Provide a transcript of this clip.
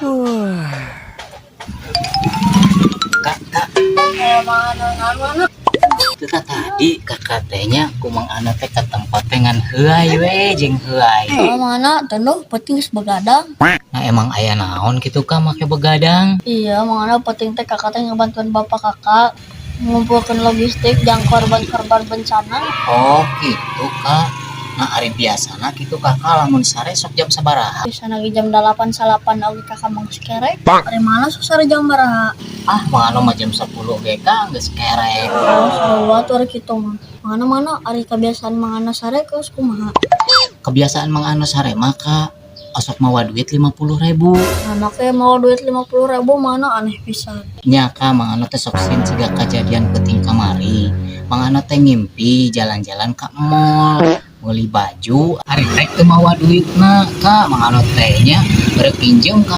Kak, itu tadi kakak tehnya kumang anak teh ke tempat dengan heulai we jeung heulai. Mana tenung penting begadang. Nah emang aya naon gitu Kak make begadang? Iya, mana penting teh kakak teh ngebantuin bapak kakak ngumpulkan logistik yang korban-korban bencana. Oh gitu Kak. Nah hari biasana gitu kakak lamun sare sok jam sabaraha? Bisa lagi jam 8 salapan awi kakak mau sekerek. Dari mana susah jam baraha? Ah mangano mah jam 10 ge Kak geus kerek. Sarua tuh ari kitu mah. Mana ari kebiasaan mangana sare geus kumaha? Kebiasaan Mang Ano sare mah Kak osok mawa duit 50.000. Anaknya mau duit 50.000 mana aneh pisan. Nya Kak Mang Ano teh sok sin siga kejadian penting kamari. Mang Ano teh ngimpi jalan-jalan ka mall beli baju, hari teh teu mawa duitna Kak Mang Ano teh nya bere pinjem ka